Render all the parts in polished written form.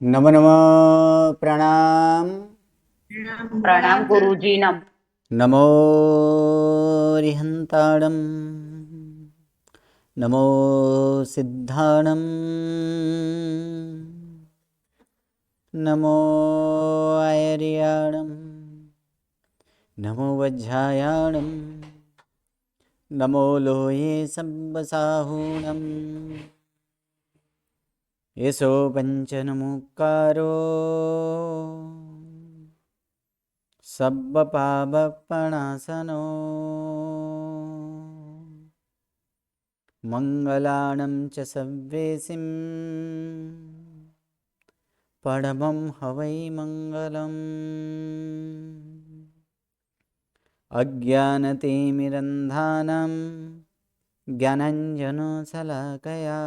नमो नमः प्रणाम। प्रणाम गुरुजी। नम नमो रिहंताणं नमो सिद्धाणं नमो आयर्याणं नमो वज्रायाणं नमो लोये सब्बसाहूणं यशो पञ्चनमुक्कारो सब्बपापपणासनो मङ्गलानं च सव्येसिं परमं हवै मङ्गलम्। अज्ञानतिमिरन्धानां ज्ञानाञ्जनशलाकया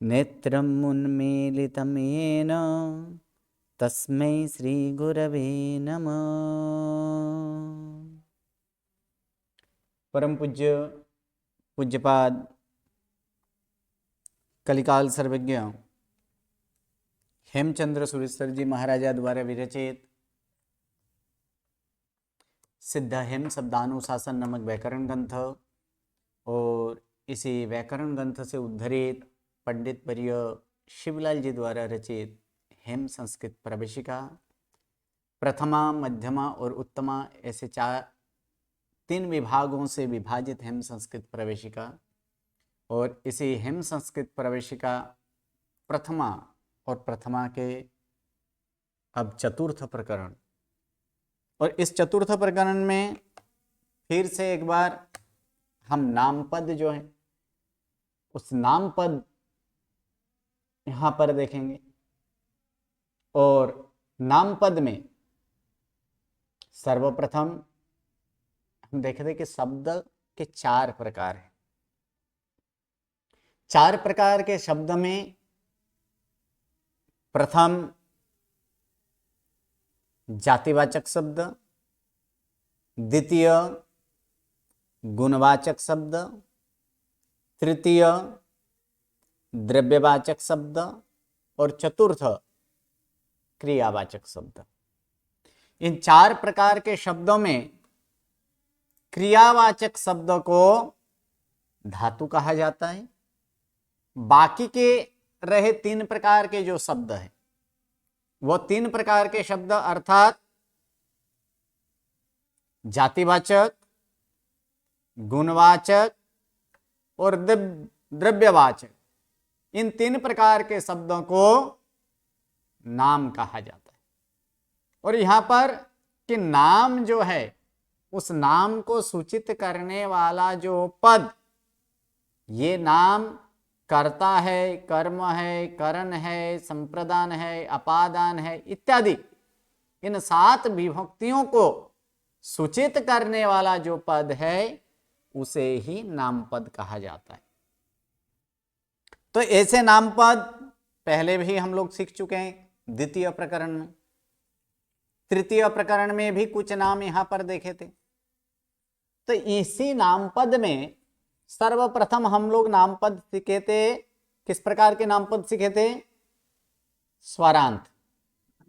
नेत्रम् उन्मीलितं येन तस्मै श्रीगुरवे नमः। परम पूज्य पूज्यपाद कलिकाल सर्वज्ञ हेमचंद्र सुरेश्वर जी महाराजा द्वारा विरचित सिद्ध हेम शब्दानुशासन नामक व्याकरण ग्रंथ और इसी व्याकरण ग्रंथ से उद्धरित पंडित वर्य शिवलाल जी द्वारा रचित हेम संस्कृत प्रवेशिका प्रथमा, मध्यमा और उत्तमा ऐसे तीन विभागों से विभाजित हेम संस्कृत प्रवेशिका और इसी हेम संस्कृत प्रवेशिका प्रथमा और प्रथमा के अब चतुर्थ प्रकरण और इस चतुर्थ प्रकरण में फिर से एक बार हम नामपद जो है उस नामपद यहां पर देखेंगे और नामपद में सर्वप्रथम हम देखे थे कि शब्द के चार प्रकार हैं। चार प्रकार के शब्द में प्रथम जातिवाचक शब्द, द्वितीय गुणवाचक शब्द, तृतीय द्रव्यवाचक शब्द और चतुर्थ क्रियावाचक शब्द। इन चार प्रकार के शब्दों में क्रियावाचक शब्द को धातु कहा जाता है। बाकी के रहे तीन प्रकार के जो शब्द हैं वो तीन प्रकार के शब्द अर्थात जातिवाचक, गुणवाचक और द्रव्यवाचक, इन तीन प्रकार के शब्दों को नाम कहा जाता है। और यहां पर कि नाम जो है उस नाम को सूचित करने वाला जो पद, ये नाम कर्ता है, कर्म है, करण है, संप्रदान है, अपादान है इत्यादि इन सात विभक्तियों को सूचित करने वाला जो पद है उसे ही नामपद कहा जाता है। तो ऐसे नामपद पहले भी हम लोग सीख चुके हैं द्वितीय प्रकरण में। तृतीय प्रकरण में भी कुछ नाम यहां पर देखे थे। तो इसी नामपद में सर्वप्रथम हम लोग नामपद सीखे थे। किस प्रकार के नामपद सीखे थे? स्वरांत,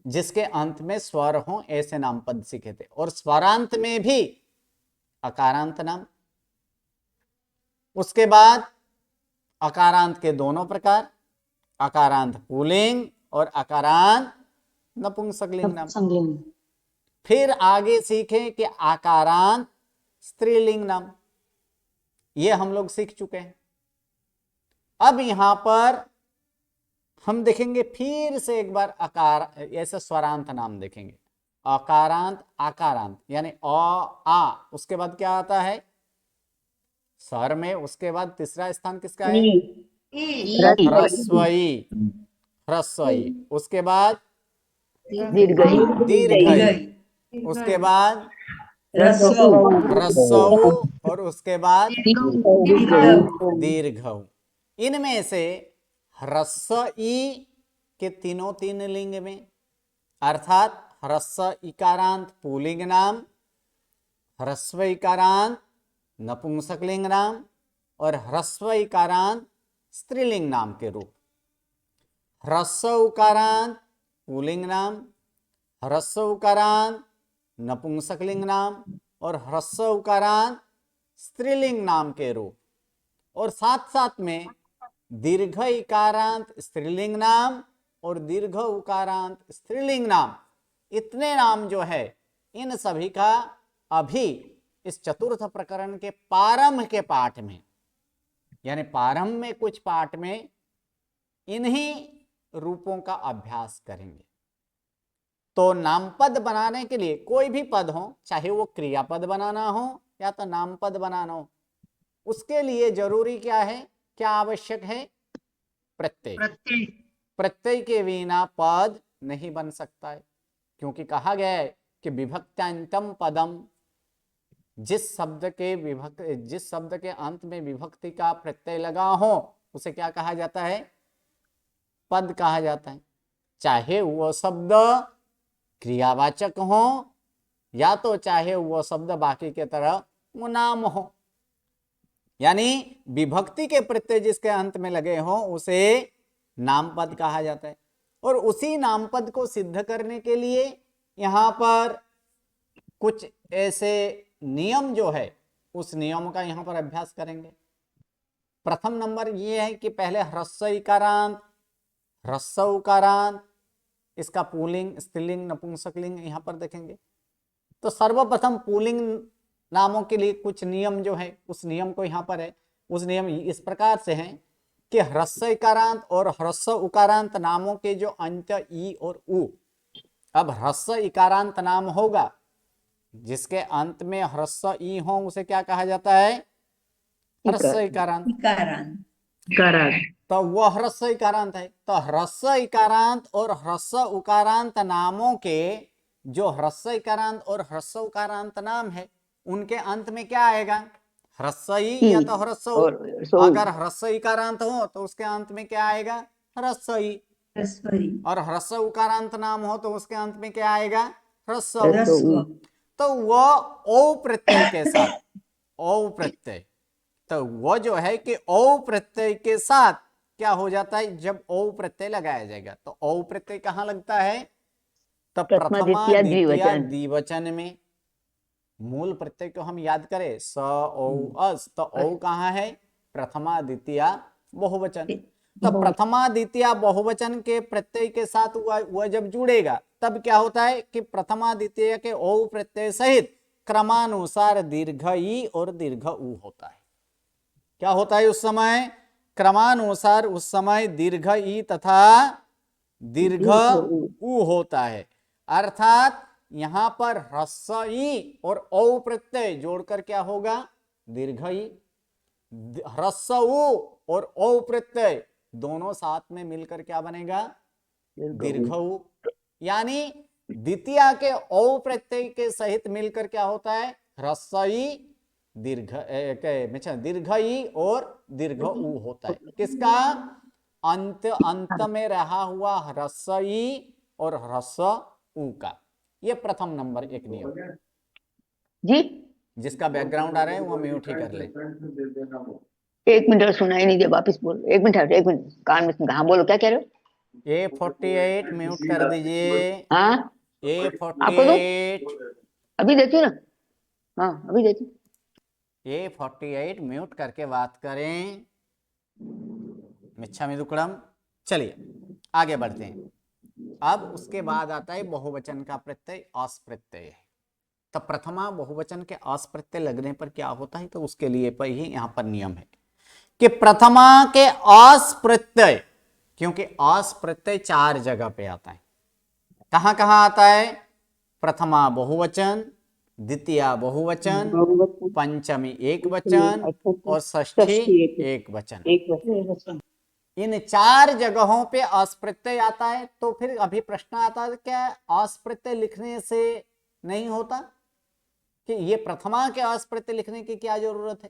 जिसके अंत में स्वर हो ऐसे नामपद सीखे थे। और स्वरांत में भी अकारांत नाम, उसके बाद अकारांत के दोनों प्रकार, अकारांत पुल्लिंग और अकारांत नपुंसकलिंग नाम। फिर आगे सीखे कि आकारांत स्त्रीलिंग नाम, ये हम लोग सीख चुके हैं। अब यहां पर हम देखेंगे फिर से एक बार अकार ऐसे स्वरांत नाम देखेंगे। अकारांत, आकारांत यानी अ आ, उसके बाद क्या आता है स्वर में? उसके बाद तीसरा स्थान किसका है? ह्रस्वई, ह्रस्वई। उसके बाद दीर्घई, उसके बाद ह्रस्व और उसके बाद दीर्घ। इनमें से ह्रस्व ई के तीनों तीन लिंग में अर्थात ह्रस्व इकारांत पुल्लिंग नाम, ह्रस्व इकारांत नपुंसकलिंग नाम और ह्रस्व इकारांत स्त्रीलिंग नाम के रूप। ह्रस्व उकारांत पुल्लिंग नाम, ह्रस्व उकारांत नपुंसकलिंग नाम और ह्रस्व उकारांत स्त्रीलिंग नाम के रूप, और साथ साथ में दीर्घ इकारांत स्त्रीलिंग नाम और दीर्घ उकारांत स्त्रीलिंग नाम, इतने नाम जो है इन सभी का अभी इस चतुर्थ प्रकरण के प्रारंभ के पाठ में, यानी प्रारंभ में कुछ पाठ में इन्हीं रूपों का अभ्यास करेंगे। तो नामपद बनाने के लिए कोई भी पद हो, चाहे वो क्रियापद बनाना हो या तो नामपद बनाना हो, उसके लिए जरूरी क्या है, क्या आवश्यक है? प्रत्यय। प्रत्यय के बिना पद नहीं बन सकता है, क्योंकि कहा गया है कि विभक्त्यांतम पदम, जिस शब्द के अंत में विभक्ति का प्रत्यय लगा हो उसे क्या कहा जाता है? पद कहा जाता है। चाहे वो शब्द क्रियावाचक हो या तो चाहे वो शब्द बाकी के तरह वो नाम हो, यानी विभक्ति के प्रत्यय जिसके अंत में लगे हो उसे नामपद कहा जाता है। और उसी नामपद को सिद्ध करने के लिए यहां पर कुछ ऐसे नियम जो है उस नियम का यहां पर अभ्यास करेंगे। प्रथम नंबर ये है कि पहले ह्रस्व इकारांत, ह्रस्व उकारांत, इसका पुल्लिंग, स्त्रीलिंग, नपुंसकलिंग यहां पर देखेंगे। तो सर्वप्रथम पुल्लिंग नामों के लिए कुछ नियम जो है उस नियम को यहां पर है। उस नियम इस प्रकार से हैं कि ह्रस्व इकारांत और ह्रस्व उकारांत नामों के जो अंत ई और उ, अब ह्रस्व इकारांत नाम होगा जिसके अंत में ह्रस्व ई हो उसे क्या कहा जाता है? ह्रस्व इकारांत। तो वह ह्रस्व इकारांत है। तो ह्रस्व इकारांत और ह्रस्व उकारांत नामों के जो ह्रस्व इकारांत और ह्रस्व उकारांत नाम है उनके अंत में क्या आएगा? ह्रस्व ई या तो ह्रस्व उ। अगर ह्रस्व इकारांत हो तो उसके अंत में क्या आएगा? ह्रस्व ई। और ह्रस्व उकारांत नाम हो तो उसके अंत में क्या आएगा? ह्रस्व उ। तो वह ओ प्रत्यय के साथ, ओ प्रत्यय, तो वो जो है कि ओ प्रत्यय के साथ क्या हो जाता है? जब ओ प्रत्यय लगाया जाएगा तो ओ प्रत्यय कहाँ लगता है? तो प्रथमा द्वितीया द्विवचन में। मूल प्रत्यय को हम याद करें स ओ अस, तो ओ कहाँ है? प्रथमा द्वितीया बहुवचन। तो प्रथमा द्वितीया बहुवचन के प्रत्यय के साथ वह जब जुड़ेगा तब क्या होता है कि प्रथमा द्वितीय के ओ प्रत्यय सहित क्रमानुसार दीर्घ ई और दीर्घ उ होता है। क्या होता है उस समय? क्रमानुसार उस समय दीर्घ ई तथा दीर्घ उ होता है। अर्थात यहां पर ह्रस्व ई और औ प्रत्यय जोड़कर क्या होगा? दीर्घ ई। ह्रस्व उ और औ प्रत्यय दोनों साथ में मिलकर क्या बनेगा? दीर्घ उ। यानी द्वितीया के औ प्रत्यय के सहित मिलकर क्या होता है? ह्रस्व ई दीर्घ ई और दीर्घ उ होता है। किसका? अंत में रहा हुआ ह्रस्व ई और ह्रस्व उ का। ये प्रथम नंबर एक नियम जी। जिसका बैकग्राउंड आ रहा है वो म्यूट ही कर ले। एक मिनट सुनाई नहीं दिया, वापस बोलो। एक मिनट कान में। हाँ बोलो, क्या कह रहे हो? A48 म्यूट कर दीजिए। हाँ आपको दो, A48 अभी देती ना। हाँ अभी देती। A48 म्यूट करके बात करें। मिच्छामि दुक्कडम। चलिए आगे बढ़ते हैं। अब उसके बाद आता है बहुवचन का प्रत्यय अस प्रत्यय। तो प्रथमा बहुवचन के अस प्रत्यय लगने पर क्या होता है? तो उसके लिए पर ही यहां पर नियम है कि प्रथमा के अस प्रत्यय, क्योंकि अस प्रत्यय 4 जगह पे आता है। कहां कहां आता है? प्रथमा बहुवचन, द्वितीया बहुवचन, पंचमी एक वचन और षष्ठी एक वचन। इन 4 जगहों पे अस प्रत्यय आता है। तो फिर अभी प्रश्न आता है क्या अस प्रत्यय लिखने से नहीं होता कि ये प्रथमा के अस प्रत्यय लिखने की क्या जरूरत है?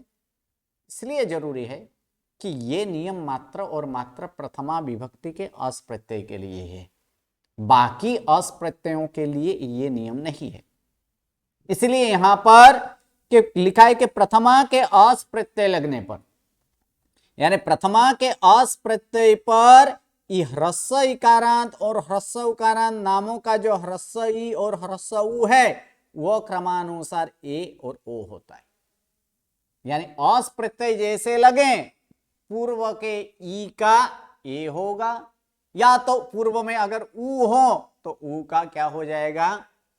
इसलिए जरूरी है कि ये नियम मात्र और मात्र प्रथमा विभक्ति के अस प्रत्यय के लिए है, बाकी अस प्रत्ययों के लिए ये नियम नहीं है। इसलिए यहां पर लिखा है कि प्रथमा के अस प्रत्यय लगने पर, यानी प्रथमा के अस प्रत्यय पर ये ह्रस्व इकारांत और ह्रस्व उकारांत नामों का जो ह्रस्व ई और ह्रस्व उ है वो क्रमानुसार ए और ओ होता है। यानी अस प्रत्यय जैसे लगे पूर्व के ई का ए होगा, या तो पूर्व में अगर उ हो तो उ का क्या हो जाएगा,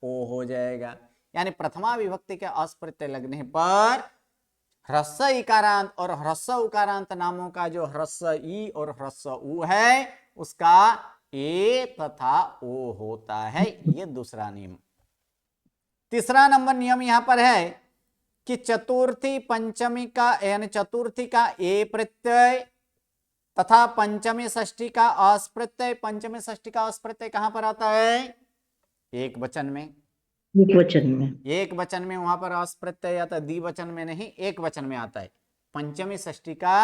ओ हो जाएगा। यानी प्रथमा विभक्ति के अस प्रत्यय लगने पर ह्रस्व इकारांत और ह्रस्व उकारांत नामों का जो ह्रस्व ई और ह्रस्व उ है उसका ए तथा ओ होता है। ये दूसरा नियम। तीसरा नंबर नियम यहां पर है कि चतुर्थी पंचमी का यानी चतुर्थी का ए प्रत्यय तथा पंचमी षष्ठी का अस प्रत्यय, पंचमी षष्ठी का अस प्रत्यय कहां पर आता है, एक वचन में। एक वचन में, एक वचन में वहां पर अस प्रत्यय आता है, द्विवचन में नहीं, एक वचन में आता है। पंचमी षष्ठी का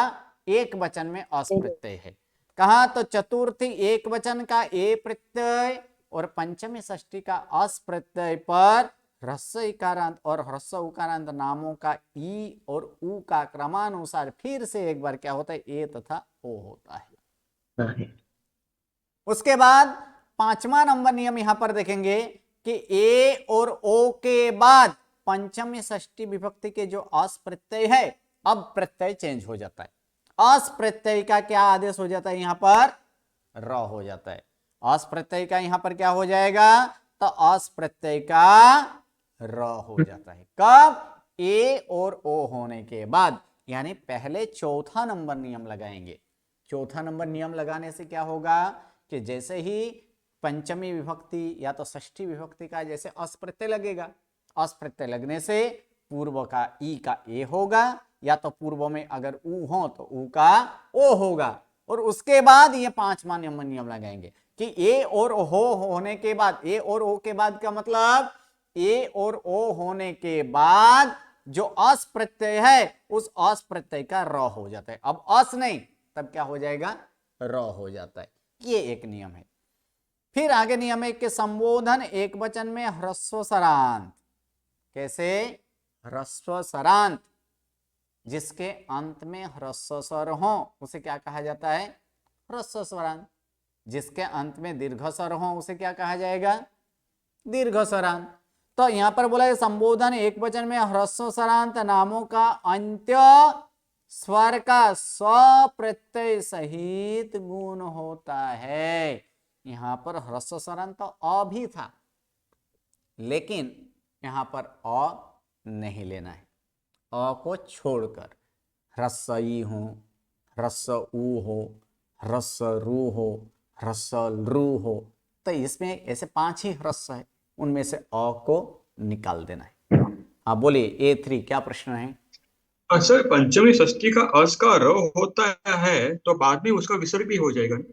एक वचन में अस प्रत्यय है। कहा तो चतुर्थी एक वचन का ए प्रत्यय और पंचमी षष्ठी का अस प्रत्यय पर ह्रस्व इकारांत और ह्रस्व उकारांत नामों का ई और उ का क्रमानुसार फिर से एक बार क्या होता है, ए तथा ओ होता है। उसके बाद पांचवा नंबर नियम यहां पर देखेंगे कि ए और ओ के बाद पंचमी षष्ठी विभक्ति के जो अस प्रत्यय है अब प्रत्यय चेंज हो जाता है। अस प्रत्यय का क्या आदेश हो जाता है, यहां पर र हो जाता है। अस प्रत्यय का यहां पर क्या हो जाएगा, तो अस प्रत्यय का र हो जाता है। कब, ए और ओ होने के बाद। यानी पहले चौथा नंबर नियम लगाएंगे। चौथा नंबर नियम लगाने से क्या होगा कि जैसे ही पंचमी विभक्ति या तो षष्ठी विभक्ति का जैसे अस प्रत्यय लगेगा, अस प्रत्यय लगने से पूर्व का ई का ए होगा, या तो पूर्व में अगर उ हो तो उ का ओ होगा। और उसके बाद ये पांचवा नंबर नियम लगाएंगे कि ए और हो होने के बाद, ए और ओ के बाद का मतलब ए और ओ होने के बाद जो अस प्रत्यय है उस अस प्रत्यय का र हो जाता है। अब अस नहीं, तब क्या हो जाएगा, र हो जाता है। ये एक नियम है। फिर आगे नियम है कि संबोधन एक वचन में ह्रस्व सरांत। कैसे, ह्रस्व सरांत जिसके अंत में ह्रस्व स्वर हो उसे क्या कहा जाता है, ह्रस्व स्वरांत। जिसके अंत में दीर्घ स्वर हो उसे क्या कहा जाएगा, दीर्घ स्वरांत। तो यहां पर बोला है संबोधन एक वचन में ह्रस्व स्वरांत नामों का अंत्य स्वर का स्व प्रत्यय सहित गुण होता है। यहां पर ह्रस्व स्वरांत तो अ भी था, लेकिन यहां पर अ नहीं लेना है। अ को छोड़कर ह्रस्व ई हो, ह्रस्व उ हो, ह्रस्व रु हो, ह्रस्व रू हो, तो इसमें ऐसे 5 ही ह्रस्व है, उनमें से अ को निकाल देना है। हाँ बोलिए A3 क्या प्रश्न है। सर पंचमी षष्ठी का अस का र होता है तो बाद में उसका विसर्ग भी हो जाएगा ना?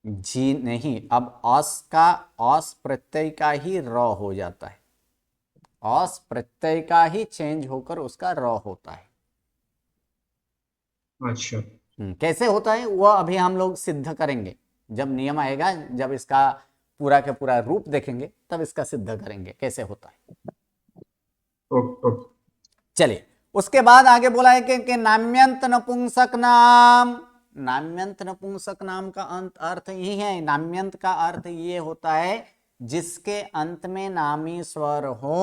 जी नहीं, अब अस का अस प्रत्यय का ही र हो जाता है। अस प्रत्यय का ही चेंज होकर उसका र होता है। अच्छा, कैसे होता है वह अभी हम लोग सिद्ध करेंगे, जब नियम आएगा, जब इसका पूरा का पूरा रूप देखेंगे तब इसका सिद्ध करेंगे कैसे होता है। चलिए उसके बाद आगे बोला है कि नाम्यंत नपुंसक नाम। नाम्यंत नपुंसक नाम का अंत अर्थ यही है। नाम्यंत का अर्थ ये होता है जिसके अंत में नामी स्वर हो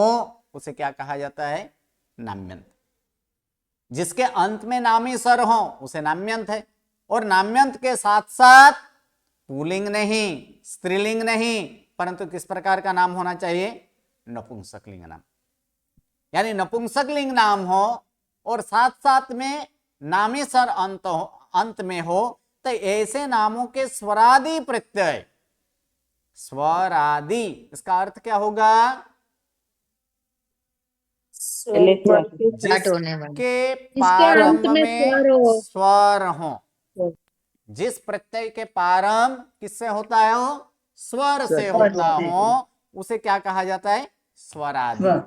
उसे क्या कहा जाता है, नाम्यंत। जिसके अंत में नामी स्वर हो उसे नाम्यंत है। और नाम्यंत के साथ साथ पुल्लिंग नहीं, स्त्रीलिंग नहीं, परंतु किस प्रकार का नाम होना चाहिए, नपुंसकलिंग नाम। यानी नपुंसकलिंग नाम हो और साथ साथ में नामी स्वर अंत में हो, तो ऐसे नामों के स्वरादि प्रत्यय, स्वरादि इसका अर्थ क्या होगा, जिसके प्रारंभ में स्वर हो। जिस प्रत्यय के प्रारंभ किससे होता है, हो स्वर से होता हो, उसे क्या कहा जाता है, स्वरादि।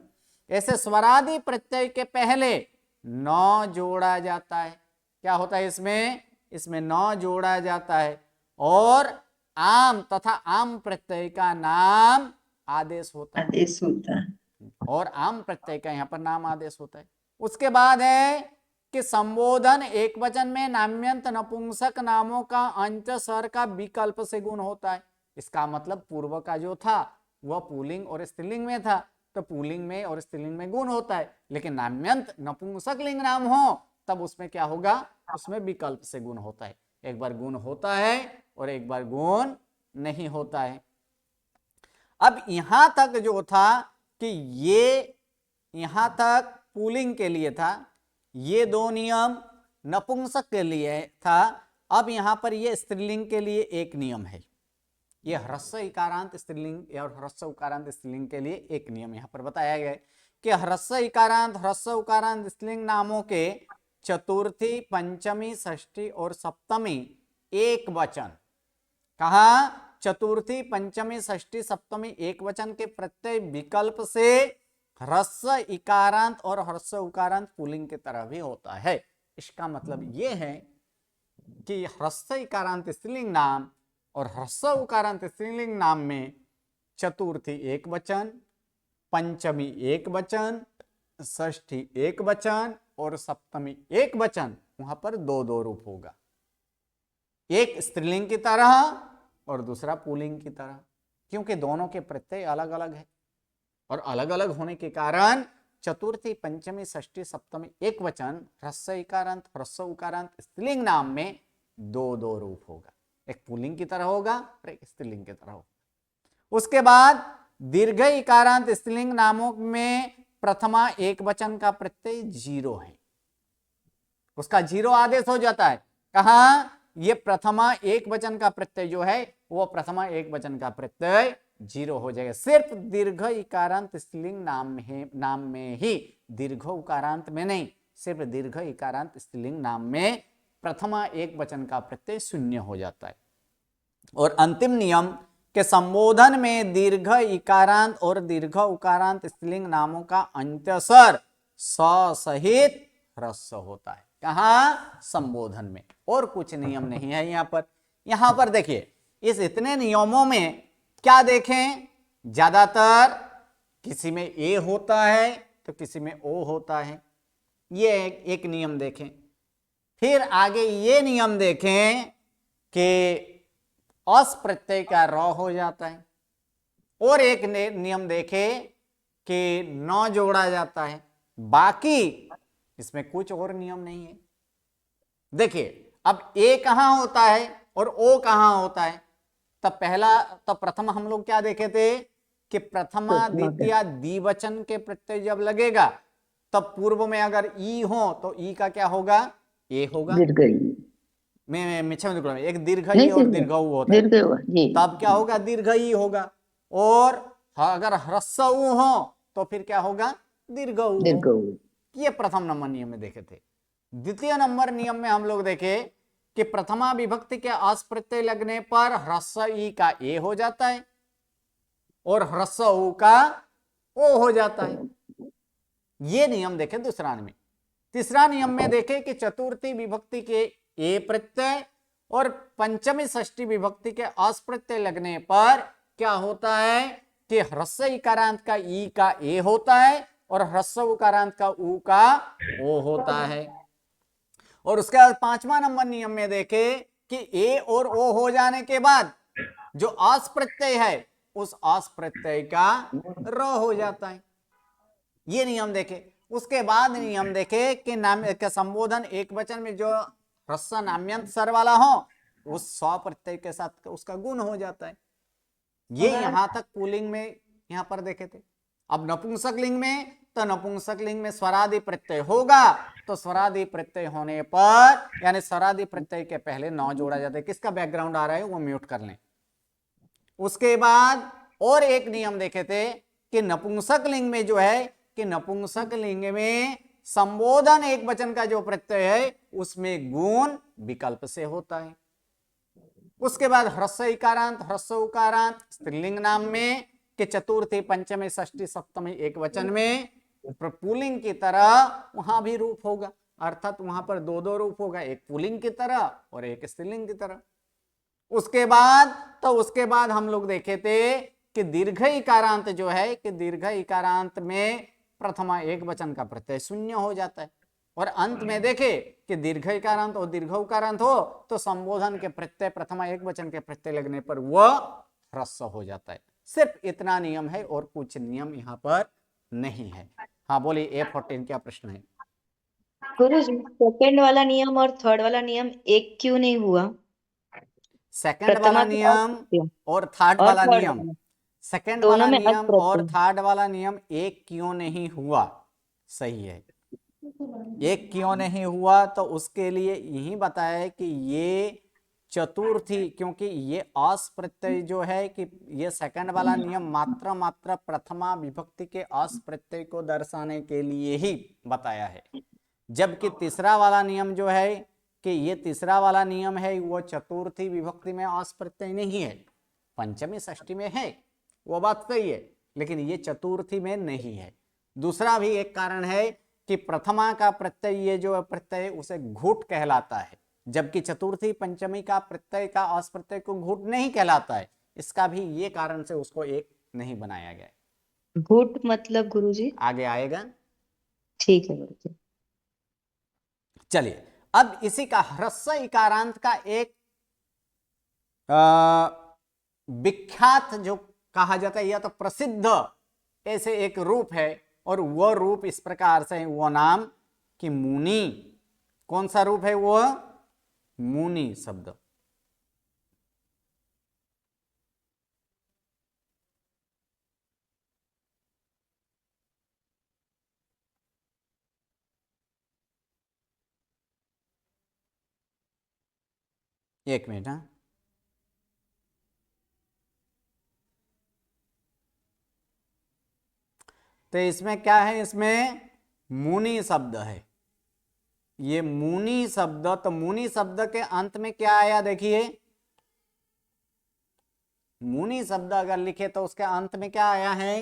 ऐसे स्वरादि प्रत्यय के पहले न जोड़ा जाता है। क्या होता है इसमें न जोड़ा जाता है। और आम तथा आम प्रत्यय का नाम आदेश होता है। और आम प्रत्यय का यहां पर नाम आदेश होता है। उसके बाद है कि संबोधन एक वचन में नाम्यंत नपुंसक नामों का अंत स्वर का विकल्प से गुण होता है। इसका मतलब पूर्व का जो था वह पुल्लिंग और स्त्रीलिंग में था, तो पुल्लिंग में और स्त्रीलिंग में गुण होता है, लेकिन नाम्यंत नपुंसक लिंग नाम हो तब उसमें क्या होगा, उसमें विकल्प से गुण होता है। एक बार गुण होता है और एक बार गुण नहीं होता है। अब यहां तक जो था कि ये यहां तक पुल्लिंग के लिए था, ये दो नियम नपुंसक के लिए था। अब यहां पर ये स्त्रीलिंग के लिए एक नियम है, ये ह्रस्व इकारांत स्त्रीलिंग और ह्रस्व उकारांत स्त्रीलिंग के लिए एक नियम यहां पर बताया गया है कि ह्रस्व इकारांत ह्रस्व उकारांत स्त्रीलिंग नामों के चतुर्थी पंचमी षष्ठी और सप्तमी एक वचन, कहा चतुर्थी पंचमी षष्ठी सप्तमी एक वचन के प्रत्यय विकल्प से ह्रस्व इकारांत और ह्रस्व उकारांत पुल्लिंग की तरह भी होता है। इसका मतलब यह है कि ह्रस्व इकारांत स्त्रीलिंग नाम और ह्रस्व उकारांत स्त्रीलिंग नाम में चतुर्थी एक वचन, पंचमी एक वचन, षष्ठी एक वचन और सप्तमी एक वचन, वहां पर दो दो रूप होगा, एक स्त्रीलिंग की तरह और दूसरा पुल्लिंग की तरह, क्योंकि दोनों के प्रत्यय अलग अलग है और अलग अलग होने के कारण चतुर्थी पंचमी षष्ठी सप्तमी एक वचन ह्रस्व इकारांत ह्रस्व उकारांत स्त्रीलिंग नाम में दो दो रूप होगा, एक पुल्लिंग की तरह होगा और एक स्त्रीलिंग की तरह होगा। उसके बाद दीर्घ इकारांत स्त्रीलिंग नामों में प्रथमा एक वचन का प्रत्यय जीरो है, उसका जीरो आदेश हो जाता है। कहा ये प्रथमा एक वचन का प्रत्यय जो है वो प्रथमा एक वचन का प्रत्यय जीरो हो जाएगा, सिर्फ दीर्घ इकारांत स्त्रीलिंग नाम में ही, दीर्घ उकारांत में नहीं, सिर्फ दीर्घ इकारांत स्त्रीलिंग नाम में प्रथमा एक वचन का प्रत्यय शून्य हो जाता है। और अंतिम नियम के संबोधन में दीर्घ इकारांत और दीर्घ उकारांत स्त्रीलिंग नामों का अंत्य स्वर स सहित ह्रस्व होता है। कहा, संबोधन में, और कुछ नियम नहीं है यहां पर देखिए इस इतने नियमों में क्या देखें, ज्यादातर किसी में ए होता है तो किसी में ओ होता है, ये एक नियम देखें। फिर आगे ये नियम देखें कि अस प्रत्यय का र हो जाता है, और एक नियम देखें कि न जोड़ा जाता है, बाकी इसमें कुछ और नियम नहीं है। देखिए अब ए कहां होता है और ओ कहां होता है, तब प्रथम हम लोग क्या देखे थे कि प्रथमा द्वितीय द्विवचन के प्रत्यय जब लगेगा तब पूर्व में अगर ई हो तो ई का क्या होगा, ए होगा, एक दीर्घ ई और दीर्घ ऊ होता है, तब क्या होगा, दीर्घ ई होगा। और अगर ह्रस्व ऊ हो तो फिर क्या होगा, दीर्घ ऊ। ये प्रथम नंबर नियम में देखे थे। द्वितीय नंबर नियम में हम लोग देखे कि प्रथमा विभक्ति के अस प्रत्यय लगने पर ह्रस्व ई का ए हो जाता है और ह्रस्व ऊ का ओ हो जाता है, ये नियम देखे दूसरा में। तीसरा नियम में देखे कि चतुर्थी विभक्ति के ए प्रत्यय और पंचमी षष्ठी विभक्ति के अस प्रत्यय लगने पर क्या होता है कि ह्रस्व इकारांत का ई का ए होता है और ह्रस्व उकारांत का ऊ का ओ होता है। और उसके बाद पांचवा नंबर नियम में देखे कि ए और ओ हो जाने के बाद जो आस प्रत्यय है उस आस प्रत्यय का र हो जाता है, ये नियम देखे। उसके बाद नियम देखे कि नाम के संबोधन एक वचन में जो ह्रस्व नाम्यंत स्वर वाला हो उस स्व प्रत्यय के साथ उसका गुण हो जाता है। ये यहां तक पुल्लिंग में यहां पर देखे थे। अब नपुंसक लिंग में, तो नपुंसक लिंग में स्वरादि प्रत्यय होगा, तो स्वरादि प्रत्यय होने पर यानी स्वरादि प्रत्यय के पहले न जोड़ा जाता है। किसका बैकग्राउंड आ रहा है वो म्यूट कर लें। उसके बाद और एक नियम देखे थे कि नपुंसक लिंग में जो है कि नपुंसक लिंग में संबोधन एक वचन का जो प्रत्यय है उसमें गुण विकल्प से होता है। उसके बाद ह्रस्व इकारांत ह्रस्व उकारांत स्त्रीलिंग नाम में कि चतुर्थी पंचमी षष्ठी सप्तमी एक वचन में पुल्लिंग की तरह वहां भी रूप होगा, अर्थात वहां पर दो दो रूप होगा, एक पुल्लिंग की तरह और एक स्त्रीलिंग की तरह। उसके बाद हम लोग देखे थे कि दीर्घ इकारांत जो है कि दीर्घ इकारांत में प्रथमा एक वचन का प्रत्यय शून्य हो जाता है, और अंत में देखे कि दीर्घ इकारांत और दीर्घ उकारांत हो तो संबोधन के प्रत्यय प्रथमा एक वचन के प्रत्यय लगने पर वह ह्रस्व हो जाता है। सिर्फ इतना नियम है और कुछ नियम यहाँ पर नहीं है। हाँ बोलिए, A14 क्या प्रश्न है? गुरुजी, सेकंड वाला नियम और थर्ड वाला नियम एक क्यों नहीं हुआ? सेकंड वाला प्रथमा तो नियम अप्रत्यय और थर्ड और वाला थर्ड नियम, वाला सेकंड दोनों वाला में नियम और अप्रत्यय। थर्ड वाला नियम एक क्यों नहीं हुआ? सही है, एक क्यों नहीं हुआ तो उसके लिए यही बताया है कि ये चतुर्थी, क्योंकि ये अस प्रत्यय जो है कि ये सेकंड वाला नियम मात्र प्रथमा विभक्ति के अस प्रत्यय को दर्शाने के लिए ही बताया है, जबकि तीसरा वाला नियम जो है कि ये तीसरा वाला नियम है वो चतुर्थी विभक्ति में अस प्रत्यय नहीं है, पंचमी षष्ठी में है, वो बात सही है, लेकिन ये चतुर्थी में नहीं है। दूसरा भी एक कारण है कि प्रथमा का प्रत्यय ये जो प्रत्यय उसे घूट कहलाता है, जबकि चतुर्थी पंचमी का प्रत्यय का अस प्रत्यय को घूट नहीं कहलाता है। इसका भी ये कारण से उसको एक नहीं बनाया गया। घूट मतलब गुरुजी? आगे आएगा, ठीक है गुरुजी। चलिए अब इसी का ह्रस्व इकारांत का एक विख्यात जो कहा जाता है या तो प्रसिद्ध ऐसे एक रूप है, और वह रूप इस प्रकार से है, वो नाम कि मुनि। कौन सा रूप है वो? मुनि शब्द। एक मिनट, हाँ तो इसमें क्या है, इसमें मुनि शब्द है, ये मुनि शब्द। तो मुनि शब्द के अंत में क्या आया देखिए, मुनि शब्द अगर लिखे तो उसके अंत में क्या आया है?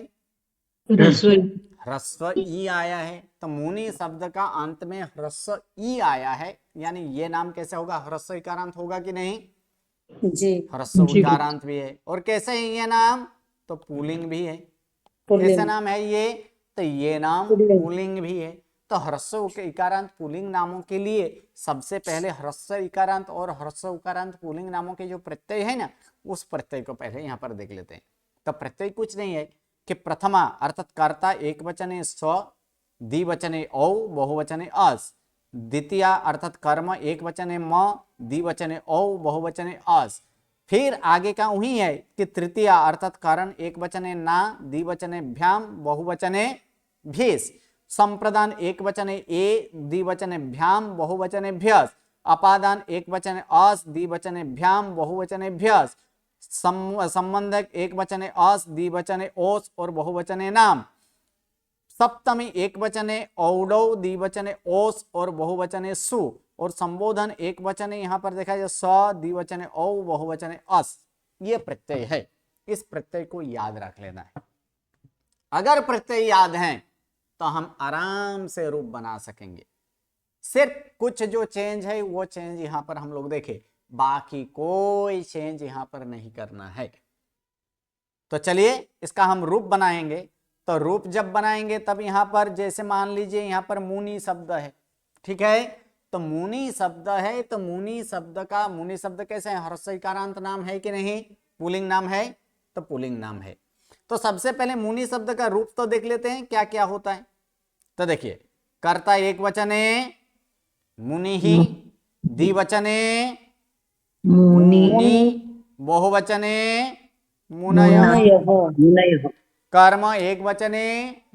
ह्रस्व ई आया है। तो मुनि शब्द का अंत में ह्रस्व ई आया है, यानी ये नाम कैसे होगा? ह्रस्व इकारांत होगा कि नहीं? जी ह्रस्व उकारांत भी है। और कैसे है ये नाम? तो पुल्लिंग भी है। कैसे नाम है ये? तो ये नाम पुल्लिंग भी है। तो ह्रस्व इकारांत पुल्लिंग नामों के लिए सबसे पहले ह्रस्व इकारांत और ह्रस्व उकारांत पुल्लिंग नामों के जो प्रत्यय है ना, उस प्रत्यय को पहले यहाँ पर देख लेते हैं। तो प्रत्यय कुछ नहीं है कि प्रथमा अर्थात कर्ता एक वचने स्व, द्विवचने औ, बहुवचने अस। द्वितीया अर्थात कर्म एक वचने म, द्विवचने औ, बहुवचने अस। फिर आगे का वही है कि तृतीया अर्थात कारण एक वचने ना, द्विवचने भ्याम, बहुवचने भीस। संप्रदान एक वचने ए, द्विवचने भ्याम, बहुवचने भ्यस। अपादान एक वचने अस, द्विवचने भ्याम, बहुवचने भ्यस। संबंधक एक वचने अस, द्विवचने ओस और बहुवचने नाम। सप्तमी एक वचने औडौ, द्विवचने ओस और बहुवचने सु। और संबोधन एक वचने यहाँ पर देखा जाए स, द्विवचने औ, बहुवचने अस। ये प्रत्यय है, इस प्रत्यय को याद रख लेना है। अगर प्रत्यय याद हैं तो हम आराम से रूप बना सकेंगे। सिर्फ कुछ जो चेंज है वो चेंज यहां पर हम लोग देखें, बाकी कोई चेंज यहां पर नहीं करना है। तो चलिए इसका हम रूप बनाएंगे। तो रूप जब बनाएंगे तब यहां पर जैसे मान लीजिए यहां पर मुनि शब्द है, ठीक है? तो मुनि शब्द है, तो मुनि शब्द कैसे है? ह्रस्व इकारांत नाम है कि नहीं? पुल्लिंग नाम है, तो पुल्लिंग नाम है। तो सबसे पहले मुनि शब्द का रूप तो देख लेते हैं क्या क्या होता है। तो देखिए, कर्ता एक वचने मुनि ही, द्विवचने मुनि, बहुवचने मुनयः। कर्म एक वचने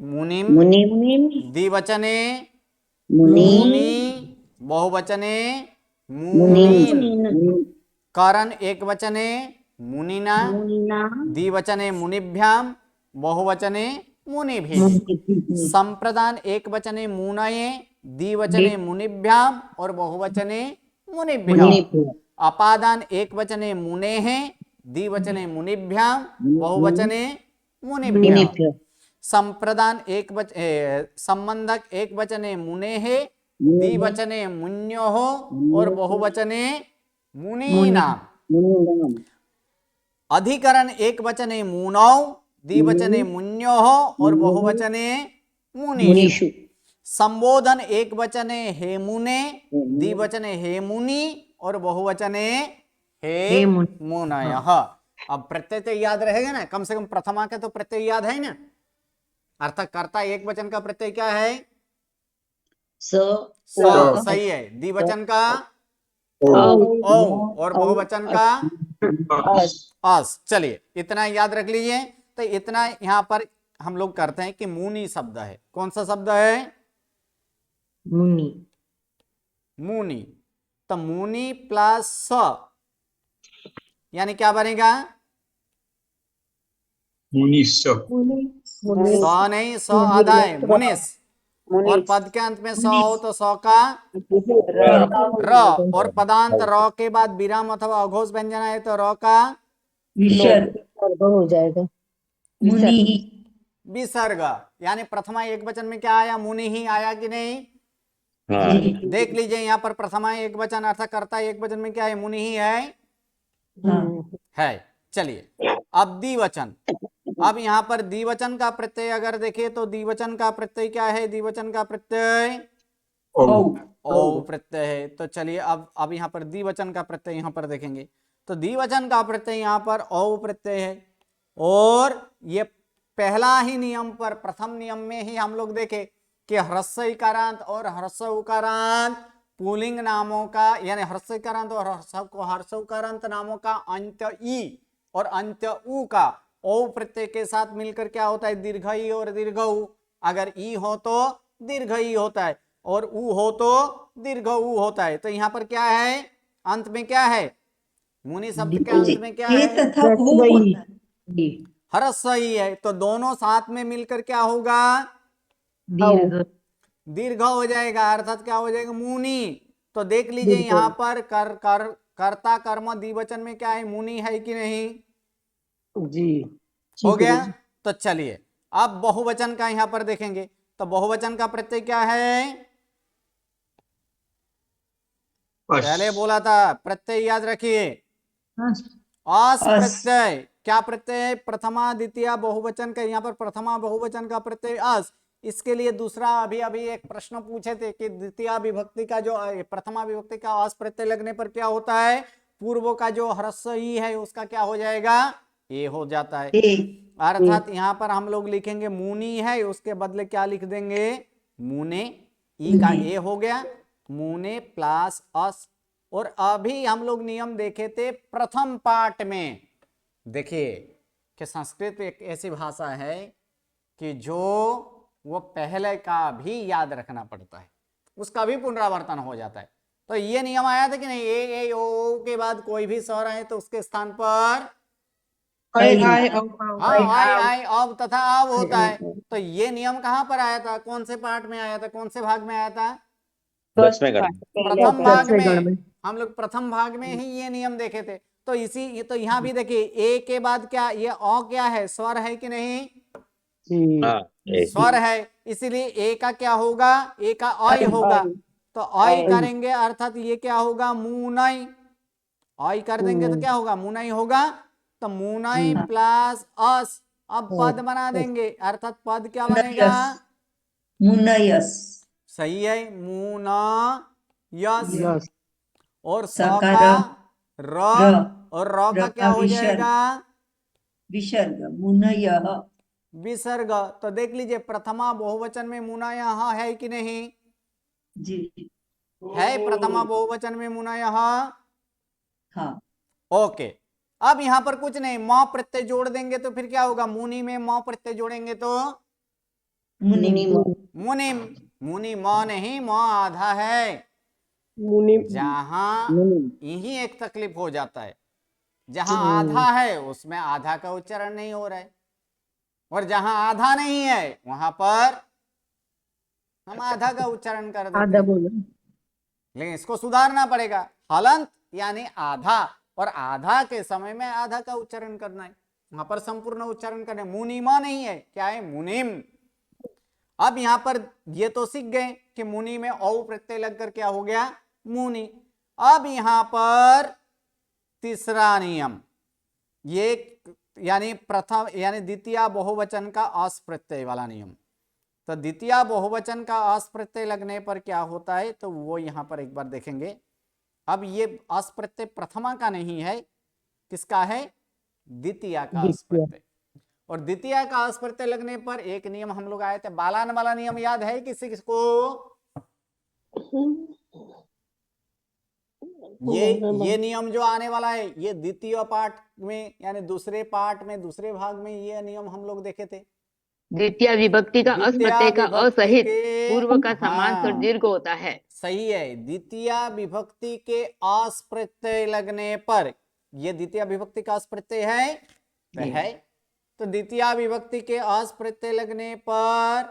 मुनिम, द्विवचने मुनि, बहुवचने मुनीन। करण एक वचने मुनिना, द्विवचने मुनिभ्याम, बहुवचने मुनिभिः। संप्रदान एक वचने मुनये, द्विवचने मुनिभ्याम और बहुवचने मुनिभ्यः। अपादान एक वचने मुनेः, द्विवचने मुनिभ्याम, बहुवचने मुनिभ्यः। संप्रदान संबंधक एक वचने मुनेः, द्विवचने मुन्योः और बहुवचने मुनीनाम्। अधिकरण एक वचने मुनौ, द्विवचने मुन्योः और बहुवचने मुनीषु। संबोधन एक वचने हे मुने, द्विवचने हे मुनि और बहुवचने हे मुनयः। अब प्रत्यय तो याद रहेगा ना, कम से कम प्रथमा के तो प्रत्यय याद है ना। अर्थात कर्ता एक वचन का प्रत्यय क्या है? स सही है। द्विवचन का ओ और बहुवचन का अस। चलिए इतना याद रख लीजिए। तो इतना यहां पर हम लोग करते हैं कि मुनि शब्द है। कौन सा शब्द है? मुनि। मुनि। तो मुनि प्लस स यानी क्या बनेगा? मुनिस। स नहीं, स आधा है, मुनिस। और पद के अंत में स हो तो स का र, और पदांत र के बाद विराम अथवा अघोष व्यंजन है तो र का विसर्ग हो जाएगा। मुनि। विसर्ग। यानी प्रथमा एक वचन में क्या आया? मुनि ही आया कि नहीं? हाँ देख लीजिए यहाँ पर प्रथमा एक वचन अर्थात कर्ता एक वचन में क्या है? मुनि ही है। चलिए अब द्विवचन। अब यहाँ पर द्विवचन का प्रत्यय अगर देखें तो द्विवचन का प्रत्यय क्या है? द्विवचन का प्रत्यय ओ प्रत्यय है। तो चलिए अब यहाँ पर द्विवचन का प्रत्यय यहाँ पर देखेंगे तो द्विवचन का प्रत्यय यहाँ पर ओ प्रत्यय है। और ये पहला ही नियम पर, प्रथम नियम में ही हम लोग देखे कि ह्रस्व इकारांत और ह्रस्व उकारांत पुल्लिंग नामों का, यानी ह्रस्व इकारांत और ह्रस्व उकारांत नामों का अंत्य ई और अंत्य उ का ओ प्रत्यय के साथ मिलकर क्या होता है? दीर्घ ई और दीर्घ उ। अगर ई हो तो दीर्घ ई होता है और उ हो तो दीर्घ उ होता है। तो यहाँ पर क्या है? अंत में क्या है? मुनि शब्द के अंत में क्या है? तथा वो होता है। ह्रस्व ई है। तो दोनों साथ में मिलकर क्या होगा? दीर्घ। दीर्घ हो जाएगा। अर्थात क्या हो जाएगा? मुनि। तो देख लीजिए यहाँ पर कर्ता कर्म द्विवचन में क्या है? मुनि है कि नहीं? जी हो गया। तो चलिए अब बहुवचन का यहां पर देखेंगे तो बहुवचन का प्रत्यय क्या है? पहले बोला था प्रत्यय याद रखिए। अस प्रत्यय। क्या प्रत्यय है? प्रथमा द्वितीय बहुवचन का, यहाँ पर प्रथमा बहुवचन का प्रत्यय अस। इसके लिए दूसरा अभी एक प्रश्न पूछे थे कि द्वितीय विभक्ति का जो प्रथमा विभक्ति का अस प्रत्यय लगने पर क्या होता है? पूर्व का जो ह्रस्व ई है उसका क्या हो जाएगा? ए हो जाता है। अर्थात यहाँ पर हम लोग लिखेंगे मुनि है, उसके बदले क्या लिख देंगे? मुने। ई का ए हो गया, मुने प्लस अस। और अभी हम लोग नियम देखे थे प्रथम पाठ में। देखिए कि संस्कृत एक ऐसी भाषा है कि जो वो पहले का भी याद रखना पड़ता है, उसका भी पुनरावर्तन हो जाता है। तो ये नियम आया था कि नहीं? ए ओ के बाद कोई भी स्वर है तो उसके स्थान पर आई आई अब तथा अब होता है। तो ये नियम कहाँ पर आया था? कौन से पाठ में आया था? कौन से भाग में आया था? प्रथम भाग में। हम लोग प्रथम भाग में ही ये नियम देखे थे। तो इसी तो यहाँ भी देखिए ए के बाद क्या, ये औ क्या है? स्वर है कि नहीं? स्वर है, इसीलिए ए का क्या होगा? ए का आई होगा। तो आई करेंगे अर्थात ये क्या होगा? मुनई। आई कर देंगे तो क्या होगा? मुनई होगा। तो मुनई प्लस अस। अब पद बना देंगे अर्थात पद क्या बनेगा? मुनयस। सही है, मुनयस। और स सकार का र, और र का क्या हो जाएगा? विसर्ग। मुनयः। विसर्ग। तो देख लीजिए प्रथमा बहुवचन में मुनयः है कि नहीं? जी है प्रथमा बहुवचन में मुनयः। हाँ। ओके। अब यहां पर कुछ नहीं, म प्रत्यय जोड़ देंगे तो फिर क्या होगा? मुनि में म प्रत्यय जोड़ेंगे तो मुनिम। मुनिम। मुनि म नहीं, म आधा है। जहां यही एक तकलीफ हो जाता है, जहां आधा है उसमें आधा का उच्चारण नहीं हो रहा है, और जहां आधा नहीं है वहां पर हम आधा का उच्चारण कर देते हैं। लेकिन इसको सुधारना पड़ेगा। हलंत यानी आधा, और आधा के समय में आधा का उच्चारण करना है, वहां पर संपूर्ण उच्चारण करना है। मुनिमा नहीं है, क्या है? मुनिम। अब यहां पर ये तो सीख गए कि मुनि में औ प्रत्यय लगकर क्या हो गया? मुनि। अब यहां पर तीसरा नियम, ये यानी प्रथम यानी द्वितीय बहुवचन का अस प्रत्यय वाला नियम। तो द्वितीय बहुवचन का अस प्रत्यय लगने पर क्या होता है, तो वो यहां पर एक बार देखेंगे। अब ये अस प्रत्यय प्रथमा का नहीं है, किसका है, द्वितीय का अस प्रत्यय। और द्वितीय का अस प्रत्यय लगने पर एक नियम हम लोग आए थे, बालान वाला नियम याद है किसी किसको? ये नियम जो आने वाला है, ये द्वितीय पाठ में यानी दूसरे पाठ में दूसरे भाग में ये नियम हम लोग देखे थे। द्वितीय विभक्ति का अस द्वितीय प्रत्यय का विभक्ति असहित के, पूर्व का समान स्वर हाँ, दीर्घ होता है। सही है। द्वितीय विभक्ति के अस प्रत्यय लगने पर, ये द्वितीय विभक्ति का अस प्रत्यय है, जी। है। तो द्वितीय विभक्ति के अस प्रत्यय लगने पर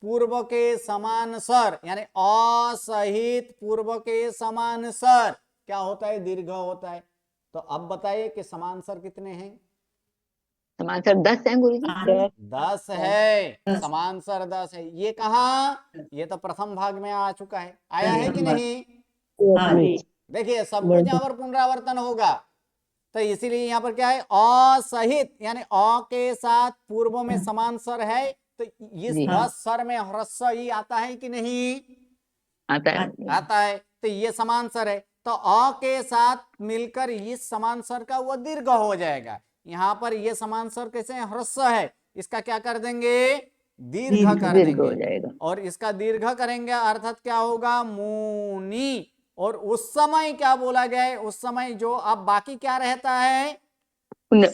पूर्व के समान स्वर यानी असहित पूर्व के समान स्वर क्या होता है, दीर्घ होता है। तो अब बताइए कि समान स्वर कितने हैं? समान स्वर 10 है गुरुजी। 10 है, समान स्वर 10 है। ये कहाँ, ये तो प्रथम भाग में आ चुका है, आया है कि नहीं? देखिए सब कुछ यहाँ पर पुनरावर्तन होगा। तो इसीलिए यहाँ पर क्या है, असहित यानी अ के साथ पूर्व में समान स्वर है। तो इस 10 स्वर में ह्रस्व ई आता है कि नहीं? आता है। आता है। तो ये समान स्वर है, तो अ के साथ मिलकर इस समान स्वर का वो दीर्घ हो जाएगा। यहाँ पर ये समान स्वर कैसे ह्रस्व है, इसका क्या कर देंगे, दीर्घ कर दीर्घ हो देंगे। जाएगा। और इसका दीर्घ करेंगे अर्थात क्या होगा, मुनि। और उस समय क्या बोला गया है, उस समय जो अब बाकी क्या रहता है, अस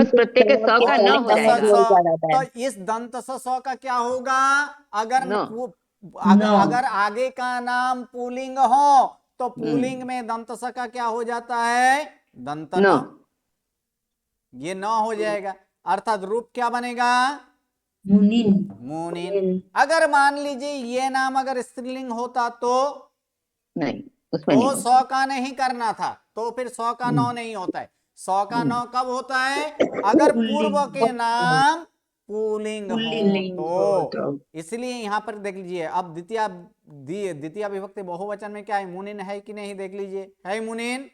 प्रत्यय के स का न हो जाएगा। तो इस दंत स का क्या होगा, अगर न। अगर आगे का नाम पुल्लिंग हो तो पुल्लिंग में दंत स का क्या हो जाता है, दंत न। ये न हो जाएगा, अर्थात रूप क्या बनेगा, मुनिन। अगर मान लीजिए ये नाम अगर स्त्रीलिंग होता तो नहीं, उसमें नहीं तो 100 का नहीं करना था, तो फिर 100 का 9 नहीं होता है। 100 का 9 कब होता है, अगर पूर्व के नाम पुल्लिंग हो तो। इसलिए यहां पर देख लीजिए, अब द्वितीय विभक्ति बहुवचन में क्या है, मुनिन है कि नहीं, देख लीजिए, है मुनिन,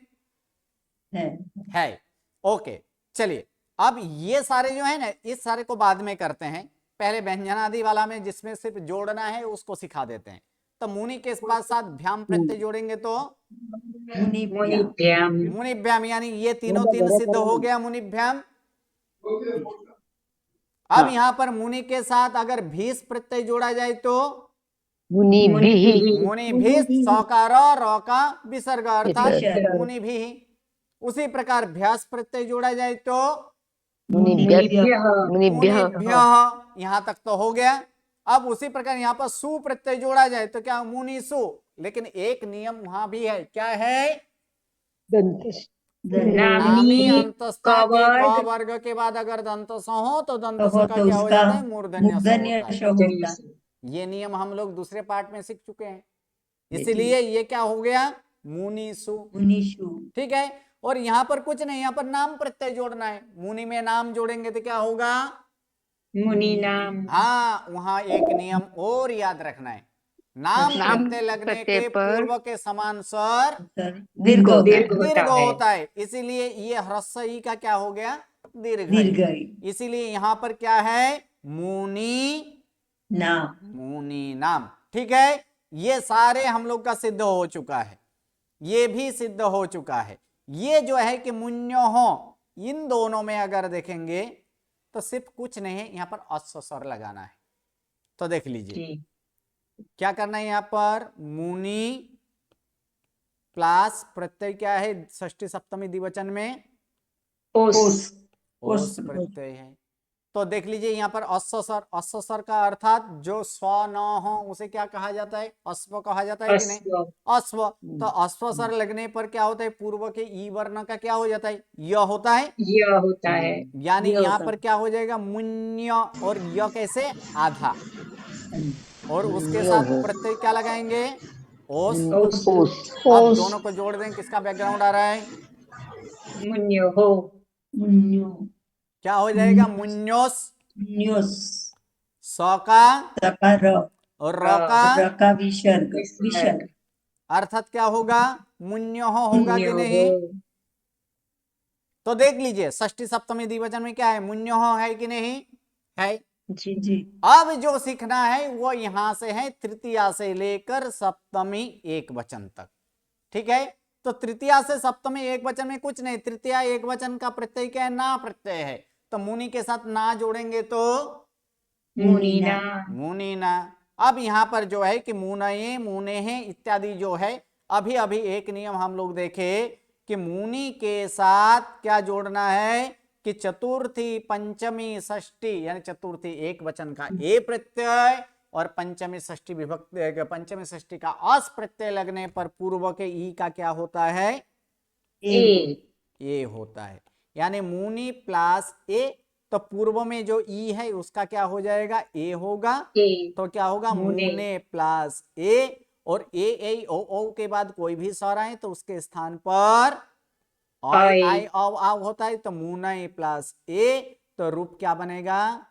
है। ओके, चलिए अब ये सारे जो है ना, इस सारे को बाद में करते हैं, पहले व्यंजनादि वाला में जिसमें सिर्फ जोड़ना है उसको सिखा देते हैं। तो मुनि के साथ भ्याम प्रत्यय जोड़ेंगे तो मुनिभ्याम, यानी ये तीनों तीन सिद्ध हो गया मुनिभ्याम। अब यहां पर मुनि के साथ अगर भीष प्रत्यय जोड़ा जाए तो मुनि भी, सौकार र का विसर्ग अर्थात मुनि भी। उसी प्रकार भ्यास प्रत्यय जोड़ा जाए तो मुनिभ्यः, यहां तक तो हो गया। अब उसी प्रकार यहाँ पर सु प्रत्यय जोड़ा जाए तो क्या, मुनिसु। लेकिन एक नियम वहां भी है, क्या है, नामी अंतस्था के क वर्ग के बाद अगर दंत स हो तो दंत स का क्या हो जाता है, मूर्धन्य स होता है। ये नियम हम लोग दूसरे पार्ट में सीख चुके हैं, इसीलिए ये क्या हो गया, मुनिसु। ठीक है। और यहाँ पर कुछ नहीं, यहाँ पर नाम प्रत्यय जोड़ना है। मुनि में नाम जोड़ेंगे तो क्या होगा, मुनि नाम। हाँ, वहां एक नियम और याद रखना है, नाम प्रत्यय लगने के पूर्व के समान स्वर दीर्घ होता है। इसीलिए ये ह्रस्व ई का क्या हो गया, दीर्घ। इसीलिए यहाँ पर क्या है, मुनि नाम। ठीक है, ये सारे हम लोग का सिद्ध हो चुका है, ये भी सिद्ध हो चुका है। ये जो है कि मुन्यो हो, इन दोनों में अगर देखेंगे तो सिर्फ कुछ नहीं है, यहाँ पर अश्व स्वर लगाना है। तो देख लीजिए क्या करना है, यहाँ पर मुनि प्लस प्रत्यय क्या है, षष्ठी सप्तमी द्विवचन में ओस प्रत्यय है। तो देख लीजिए यहाँ पर अश्व स्वर का अर्थात जो स्व न हो उसे क्या कहा जाता है, अश्व कहा जाता है कि नहीं, अश्व। तो अश्व स्वर लगने पर क्या होता है, पूर्व के ई वर्ण का क्या हो जाता है, य होता है। यानी यहाँ पर क्या हो जाएगा, मुन्य, और य कैसे, आधा, और उसके साथ प्रत्यय क्या लगाएंगे, ओस। अब दोनों को जोड़ दें, किसका बैकग्राउंड आ रहा है, क्या हो जाएगा, मुन्योस, स का और र का विसर्ग। अर्थात क्या होगा, मुन्यो होगा कि नहीं। तो देख लीजिए षष्ठी सप्तमी द्विवचन में क्या है, मुन्यो है कि नहीं है, जी जी अब जो सीखना है वो यहां से है तृतीया से लेकर सप्तमी एक वचन तक। ठीक है, तो तृतीया से सप्तमी एक वचन में कुछ नहीं, तृतीया एक वचन का प्रत्यय क्या है? ना प्रत्यय है, तो मुनि के साथ ना जोड़ेंगे तो मुनीना मुनीना। अब यहां पर जो है कि मुनये मुने इत्यादि जो है, अभी अभी एक नियम हम लोग देखे कि मुनि के साथ क्या जोड़ना है कि चतुर्थी पंचमी षष्ठी, यानी चतुर्थी एक वचन का ए प्रत्यय और पंचमी षष्ठी विभक्ति पंचमी षष्ठी का अस प्रत्यय लगने पर पूर्व के ई का क्या होता है? ए होता है। यानी मुनि प्लस ए, तो पूर्व में जो ई है उसका क्या हो जाएगा? ए होगा। तो क्या होगा? मुने प्लस ए, और ए ओ ओ के बाद कोई भी स्वर आए तो उसके स्थान पर आई आई औ आव होता है, तो मुनय प्लस ए, तो रूप क्या बनेगा?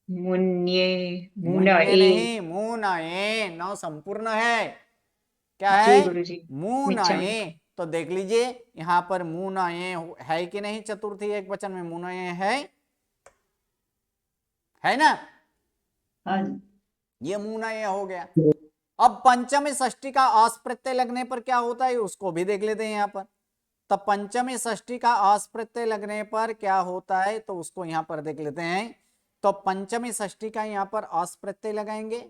मुन्ये मुन्य नहीं, मुनये। नौ संपूर्ण है, क्या जी है? गुरुजी मुनये। तो देख लीजिए यहां पर मुनये है कि नहीं? चतुर्थी एक वचन में मुनये है ना? हाँ ये मुनये हो गया। अब पंचमी षष्ठी का अस प्रत्यय लगने पर क्या होता है उसको भी देख लेते हैं यहां पर। तो पंचमी षष्ठी का अस प्रत्यय लगने पर क्या होता है तो उसको यहां पर देख लेते हैं। तो पंचमी षष्ठी का यहां पर अस प्रत्यय लगाएंगे,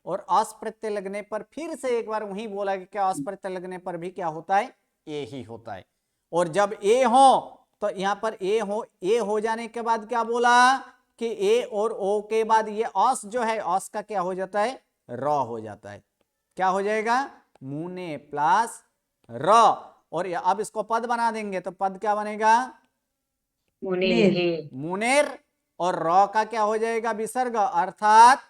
और अस प्रत्यय लगने पर फिर से एक बार वही बोला कि क्या अस प्रत्यय लगने पर भी क्या होता है? ए ही होता है। और जब ए हो तो यहां पर ए हो जाने के बाद क्या बोला कि ए और ओ के बाद ये अस जो है, अस का क्या हो जाता है? र हो जाता है। क्या हो जाएगा? मुने प्लस र। और अब इसको पद बना देंगे तो पद क्या बनेगा? मुने मुनेर, और र का क्या हो जाएगा? विसर्ग, अर्थात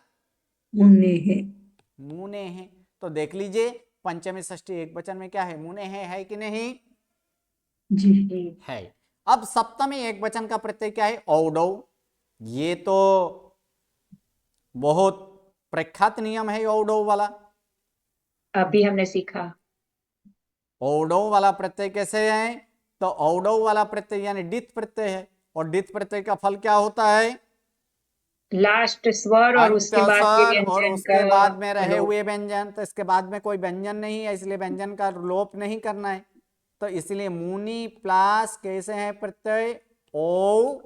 मुने है। तो देख लीजिए पंचमी षष्ठी एक वचन में क्या है? मुने है कि नहीं? जी है। अब सप्तमी एक वचन का प्रत्यय क्या है? औडौ। ये तो बहुत प्रख्यात नियम है औडौ वाला। अभी हमने सीखा औडौ वाला प्रत्यय कैसे है? तो औडौ वाला प्रत्यय यानी डित प्रत्यय है, और डित प्रत्यय का फल क्या होता है? लास्ट स्वर और उसके बाद के अंत्यस्वर और व्यंजन उसके का बाद में रहे लोप। हुए व्यंजन। तो इसके बाद में कोई व्यंजन नहीं है, इसलिए व्यंजन का लोप नहीं करना है। तो इसलिए मुनि प्लस कैसे है प्रत्यय? ओ,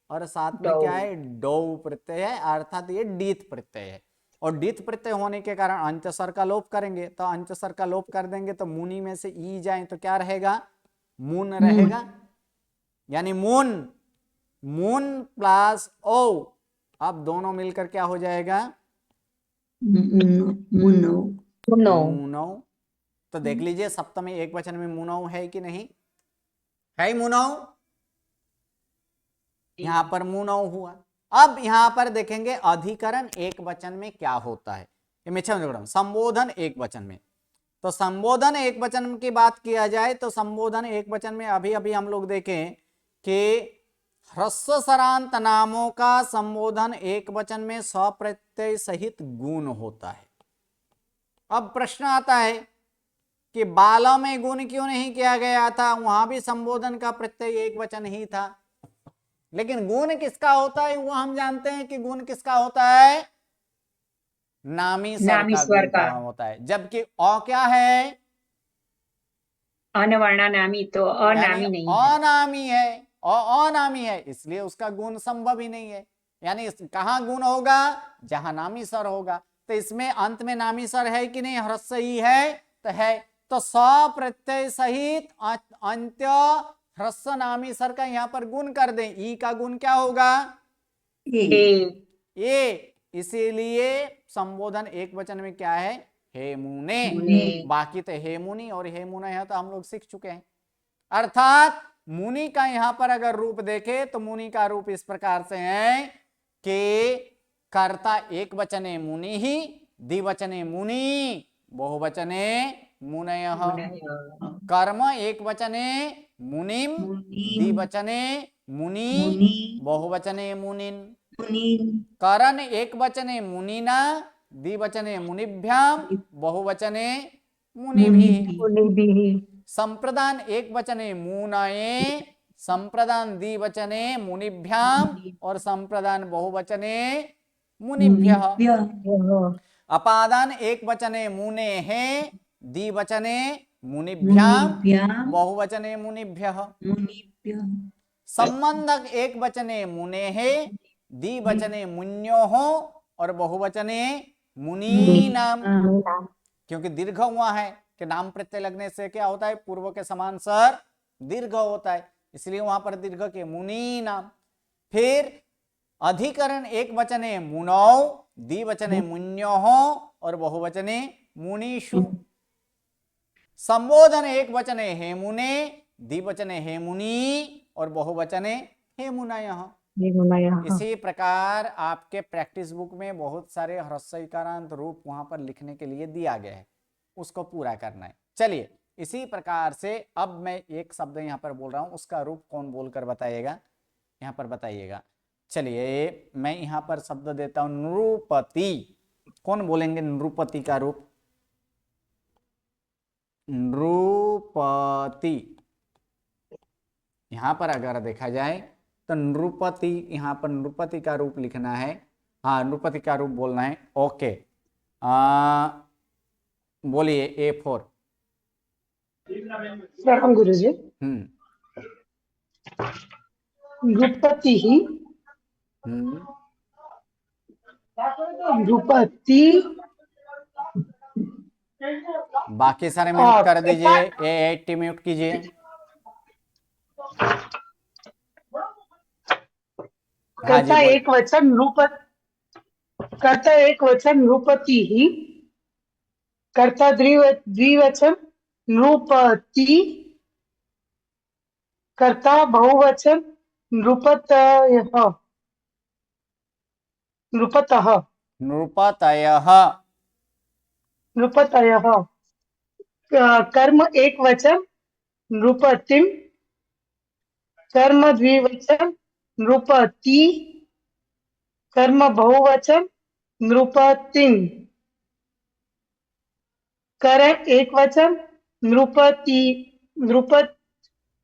और साथ में क्या है? डौ प्रत्यय है, अर्थात ये डीत प्रत्यय है। और डीत प्रत्यय होने के कारण अंत्यस्वर का लोप करेंगे, तो अंत्यस्वर का लोप कर देंगे तो मुनि में से ई जाए तो क्या रहेगा? मुन रहेगा। यानी मुन, मुन प्लस ओ, अब दोनों मिलकर क्या हो जाएगा? मुनौ। तो देख लीजिए सप्तमी एक वचन में मुनौ है कि नहीं? है मुनौ। यहां पर मुनौ हुआ। अब यहां पर देखेंगे अधिकरण एक वचन में क्या होता है। संबोधन एक वचन में, तो संबोधन एक वचन की बात किया जाए तो संबोधन एक वचन में अभी अभी हम लोग देखें कि ह्रस्व सरांत नामों का संबोधन एक वचन में स्वप्रत्यय सहित गुण होता है। अब प्रश्न आता है कि बाला में गुण क्यों नहीं किया गया था? वहां भी संबोधन का प्रत्यय एक वचन ही था, लेकिन गुण किसका होता है वो हम जानते हैं कि गुण किसका होता है? नामी स्वर का गुण का होता है। जबकि अ क्या है? अनवर्णा नामी, तो अनामी नहीं है, अनामी है। अनामी है, इसलिए उसका गुण संभव ही नहीं है। यानी कहां गुण होगा? जहां नामी स्वर होगा। तो इसमें अंत में नामी स्वर है कि नहीं? ह्रस्व ही है, तो है। तो स प्रत्यय सहित अंत्य ह्रस्व नामी स्वर का यहां पर गुण कर दें, ई का गुण क्या होगा? ए। इसीलिए संबोधन एक वचन में क्या है? हे मुने। बाकी तो हे मुनि और हे मुने है तो हम लोग सीख चुके हैं। अर्थात मुनि का यहां पर अगर रूप देखे तो मुनि का रूप इस प्रकार से है कि कर्ता एक वचने मुनि ही, द्विवचने मुनि, बहुवचने मुनयः। कर्म एक वचने मुनिम, द्विवचने मुनि, बहुवचने मुनिन। करण एक वचने मुनिना, द्विवचने मुनिभ्याम, बहुवचने मुनिभिः। संप्रदान एक वचने मुनये, संप्रदान द्विवचने मुनिभ्याम और संप्रदान बहुवचने मुनिभ्यः। अपादान एक वचने मुने है, द्विवचने मुनिभ्याम बहुवचने मुनिभ्यः। संबंधक एक वचने मुने है, द्विवचने मुन्योः और बहुवचने मुनीनाम। क्योंकि दीर्घ हुआ है कि नाम प्रत्यय लगने से क्या होता है, पूर्व के समान सर दीर्घ होता है, इसलिए वहां पर दीर्घ के मुनीनाम। फिर अधिकरण एक वचने मुनौ, द्विवचने मुन्योः और बहुवचने मुनीषु। संबोधन एक वचने हे मुने, द्विवचने हे मुनि और बहुवचने हे मुनयः। इसी प्रकार आपके प्रैक्टिस बुक में बहुत सारे ह्रस्वईकारांत रूप वहां पर लिखने के लिए दिया गया है, उसको पूरा करना है। चलिए इसी प्रकार से अब मैं एक शब्द यहाँ पर बोल रहा हूं, उसका रूप कौन बोलकर बताइएगा, यहाँ पर बताइएगा। चलिए मैं यहाँ पर शब्द देता हूं नृपति। कौन बोलेंगे नृपति का रूप? नृपति। यहाँ पर अगर देखा जाए तो नृपति, यहाँ पर नृपति का रूप लिखना है। हाँ, नृपति का रूप बोलना है। ओके, बोलिए A4। प्रणाम गुरुजी। नृपति ही नृपति। बाकी सारे म्यूट कर दीजिए, A80 म्यूट कीजिए। करता एक वचन नृपति ही, करता द्विवचन नृपति, करता बहुवचन नृपतयः। कर्म एक वचन नृपतिम, कर्म द्विवचन नृपति, कर्म बहुवचन नृपतिं। करण एक वचन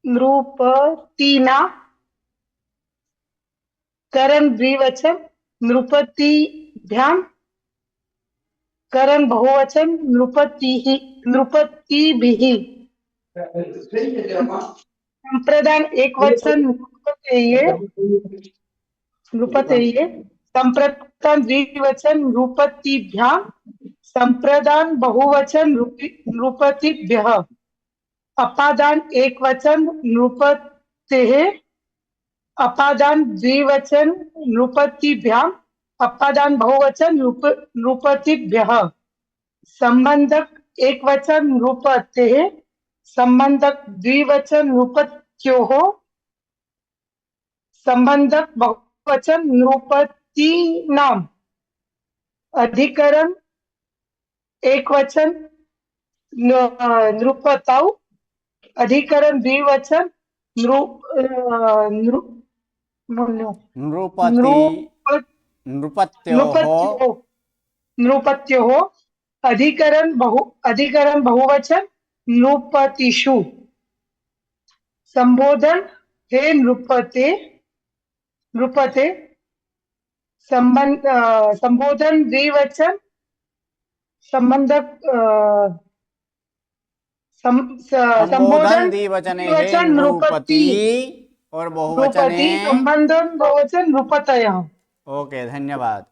नृपतिना, करण द्विवचन नृपतिभ्याम, करण बहुवचन नृपतिभिः। संप्रदान एक वचन नृपतये, संप्रदान द्विवचन नृपतिभ्याम, संप्रदान बहुवचन नृपतिभ्यः। अपादान एक वचन नृपतेः, अपादान द्विवचन नृपतिभ्याम, अपादान बहुवचन नृपतिभ्यः। संबंधक एक वचन नृपतेः, संबंधक द्विवचन नृपत्योः, संबंधक बहुवचन नृपतीनाम्। अधिकरण एक वचन नृपतौ, अधिकरण द्विवचन नृपत्योः, अधिकरण बहुवचन नृपतिषु। संबोधन हे नृपते, संबोधन द्विवचन, संबंधक संबोधन द्विवचन नृपति और बहुवचन संबंधन बहुवचन नृपतयः। ओके, धन्यवाद।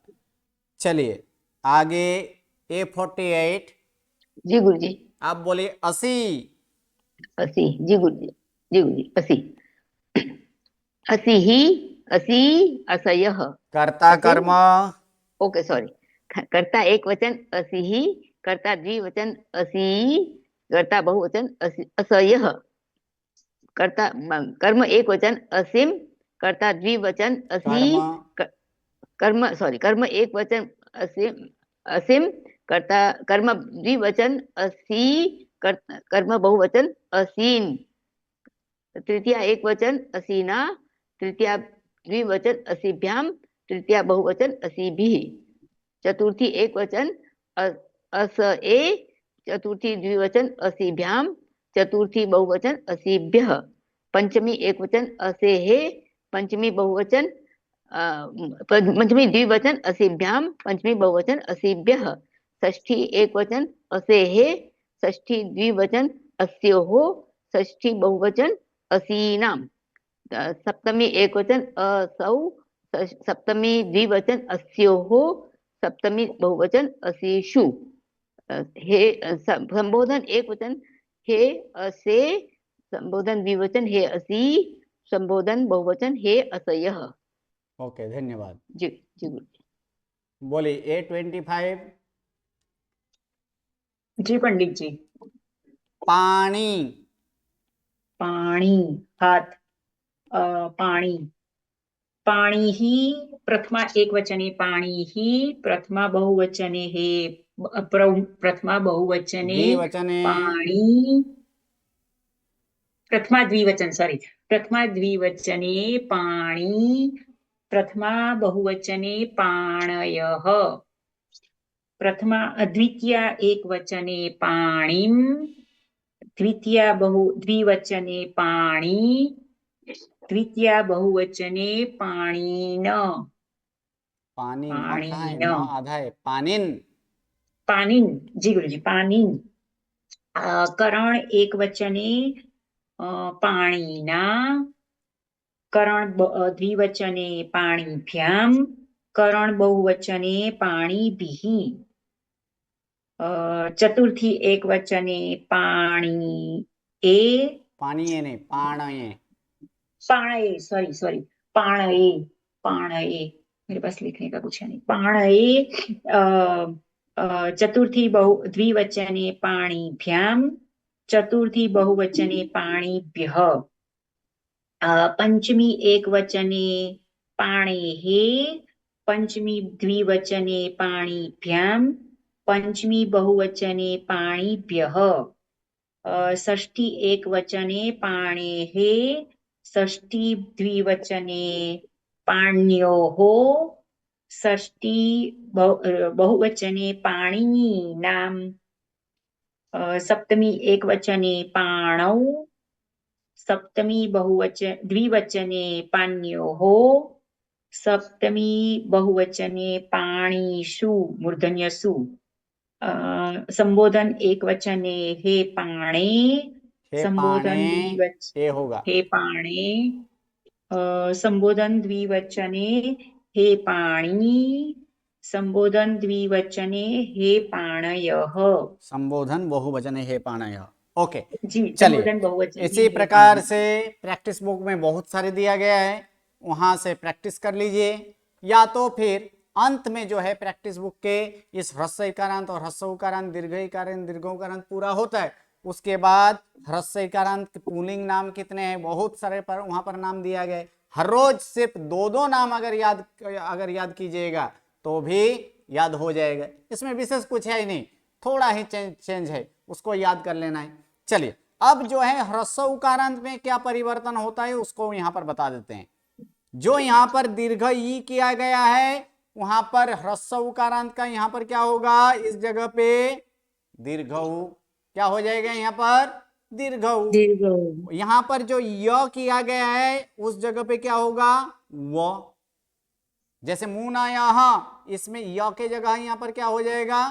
चलिए आगे A48। जी गुरुजी। आप बोलिए 80। 80 जी गुरुजी। जी गुरुजी 80। 80 ही, 80 असयः। कर्ता कर्म। ओके सॉरी, कर्ता एक वचन 80 ही, कर्ता द्विवचन 80, कर्ता बहुवचन असयः। कर्ता कर्म एक वचन असीम, कर्ता द्विवचन 80, कर्म एक वचन असीम, कर्ता कर्म द्विवचन 80, कर्म बहुवचन असीन। तृतीया एक वचन असीना, तृतीया द्विवचन असीभ्याम, तृतीया बहुवचन असीभिः। चतुर्थी एक वचन असए, चतुर्थी द्विवचन असीभ्याम, चतुर्थी बहुवचन असीभ्यः। पंचमी एक वचन असे हे, पंचमी बहुवचन पंचमी द्विवचन असीभ्याम, पंचमी बहुवचन असीभ्यः, षष्ठी एक वचन असे हे, षष्ठी द्विवचन अस्योः, षष्ठी बहुवचन असीनाम, सप्तमी एक वचन असौ, सप्तमी द्विवचन अस्योः, सप्तमी बहुवचन असीषु। हे संबोधन एक वचन हे असे, संबोधन द्विवचन हे असी, संबोधन बहुवचन हे असयः। ओके, धन्यवाद। जी जी गुरुजी। बोलिए A25। जी पंडित जी। पानी। पाणी, हात, पाणी, पाणी ही प्रथमा एक वचने, पाणी ही प्रथमा बहुवचने हे, प्रथमा बहुवचने द्विवचने पाणी, प्रथमा द्विवचन सॉरी, प्रथमा द्विवचने पाणी, प्रथमा बहुवचने पाणयः, प्रथमा द्वितीया एक वचने पाणिम, द्वितीया द्विवचने पाणी, द्वितीया बहुवचने पाणिन। पानी न कहाँ है? पाणिन, न आधा है, पानिन। पाणिन, जी गुरुजी, पाणिन। करण एक वचने पाणिना, करण द्विवचने पाणिभ्याम, करण बहुवचने पाणिभिः, चतुर्थी एक वचने पाणी ए, पानी ये नहीं, पाणये। पाणये, सॉरी सॉरी, पाणये, पाणये, मेरे पास लिखने का कुछ है नहीं, पाणये, चतुर्थी द्विवचने पाणिभ्याम, चतुर्थी बहुवचने पाणिभ्यः, पंचमी एक वचने पाणेः, पंचमी द्विवचने पाणिभ्याम, पंचमी बहुवचने पाणिभ्यः, षष्ठी एक वचने पाणेः, षष्ठी द्विवचने पाण्योः, षष्ठी बहुवचने पाणिनीनां, सप्तमी एक वचने पाणौ, सप्तमी द्विवचने पाण्योः, सप्तमी बहुवचने पाणिषु मूर्धन्यसु, संबोधन एक वचने हे पाणे, हे संबोधन पाणे, ये होगा। हे पाणे, संबोधन द्विवचने हे पाणी, संबोधन द्विवचने हे पाणयः, संबोधन बहुवचन हे पाणय। ओके, जी, चलिए संबोधन बहुवचन इसी हे प्रकार पाणय। से प्रैक्टिस बुक में बहुत सारे दिया गया है, वहां से प्रैक्टिस कर लीजिए, या तो फिर अंत में जो है प्रैक्टिस बुक के इस ह्रस्व इकारांत और ह्रस्व उकारांत दीर्घ इकारांत दीर्घ उकारांत पूरा होता है, उसके बाद ह्रस्व इकारांत के पुल्लिंग नाम कितने हैं, बहुत सारे पर वहां पर नाम दिया गया है। हर रोज सिर्फ दो दो नाम अगर याद कीजिएगा तो भी याद हो जाएगा, इसमें विशेष कुछ है ही नहीं, थोड़ा ही चेंज है, उसको याद कर लेना है। चलिए अब जो है ह्रस्व उकारांत में क्या परिवर्तन होता है उसको यहां पर बता देते हैं। जो यहां पर दीर्घ ई किया गया है वहां पर ह्रस्व उकारांत का यहां पर क्या होगा, इस जगह पे दीर्घ उ, क्या हो जाएगा यहाँ पर दीर्घ उ। यहां पर जो य किया गया है उस जगह पे क्या होगा व, जैसे मुना यहाँ, इसमें य के जगह यहां पर क्या हो जाएगा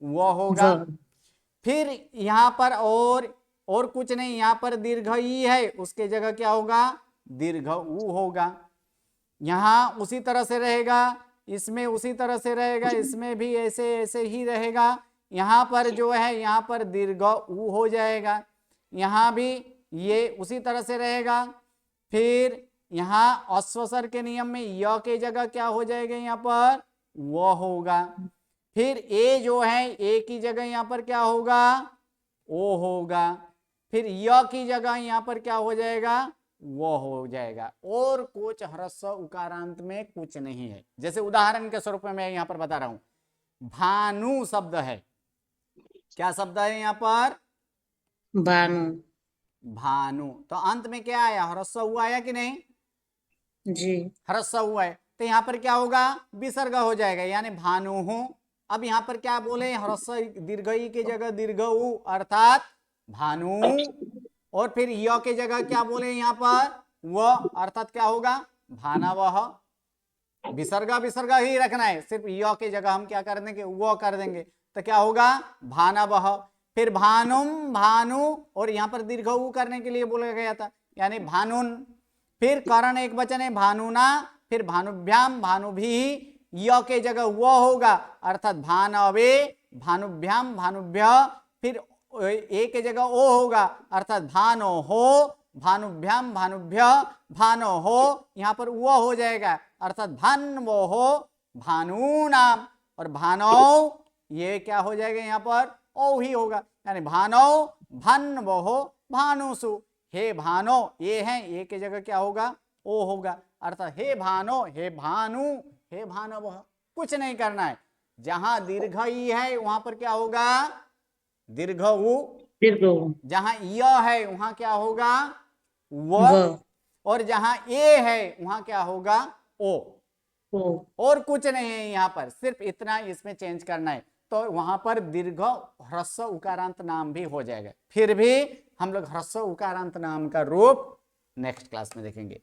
व होगा। फिर यहां पर और कुछ नहीं, यहां पर दीर्घ ई है उसके जगह क्या होगा दीर्घ उ होगा। यहां उसी तरह से रहेगा, इसमें उसी तरह से रहेगा, इसमें भी ऐसे ऐसे ही रहेगा। यहां पर जो है यहां पर दीर्घ उ हो जाएगा, यहां भी ये उसी तरह से रहेगा। फिर यहां अश्वसर के नियम में य के जगह क्या हो जाएगा यहाँ पर व होगा। फिर ए जो है ए की जगह यहाँ पर क्या होगा ओ होगा। फिर य की जगह यहाँ पर क्या हो जाएगा वो हो जाएगा। और कुछ ह्रस्व उकारांत में कुछ नहीं है। जैसे उदाहरण के स्वरूप में मैं यहाँ पर बता रहा हूं, भानु शब्द है, क्या शब्द है यहाँ पर भानु, भानु, तो अंत में क्या आया ह्रस्व हुआ आया कि नहीं जी, ह्रस्व हुआ है, तो यहाँ पर क्या होगा विसर्ग हो जाएगा, यानी भानु हूं। अब यहाँ पर क्या बोले ह्रस्व दीर्घ ई की जगह दीर्घ उ अर्थात भानु, और फिर य की जगह क्या बोले यहाँ पर वो, अर्थात क्या होगा भानवः। विसर्गा विसर्गा ही रखना है, सिर्फ य की जगह हम क्या कर देंगे वो कर देंगे, तो क्या होगा भानवः। फिर भानुम भानु, और यहाँ पर दीर्घ ऊ करने के लिए बोला गया था, यानी भानुन। फिर करण एक वचन है भानुना, फिर भानुभ्याम भानुभी, य के जगह वो होगा अर्थात भानवे भानुभ्याम भानुभ्य, फिर ए के जगह ओ होगा अर्थात भानो हो भानुभ्याम भानुभ्य भानो हो, यहाँ पर वो हो जाएगा अर्थात भान्वो हो भानु नाम, और भानौ ये क्या हो जाएगा यहाँ पर ओ ही होगा, यानी भानौ भान्वो हो भानुसु। हे भानो ये है, ये की जगह क्या होगा ओ होगा अर्थात हे भानो हे भानु हे भानव। कुछ नहीं करना है, जहां दीर्घ ई है वहां पर क्या होगा दीर्घ उ, दीर्घ ऊ, जहां य है वहां क्या होगा व, व, और जहां ए है वहां क्या होगा ओ। ओ, और कुछ नहीं है यहाँ पर, सिर्फ इतना इसमें चेंज करना है, तो वहां पर दीर्घ ह्रस्व उकारांत नाम भी हो जाएगा। फिर भी हम लोग ह्रस्व उकारांत नाम का रूप नेक्स्ट क्लास में देखेंगे।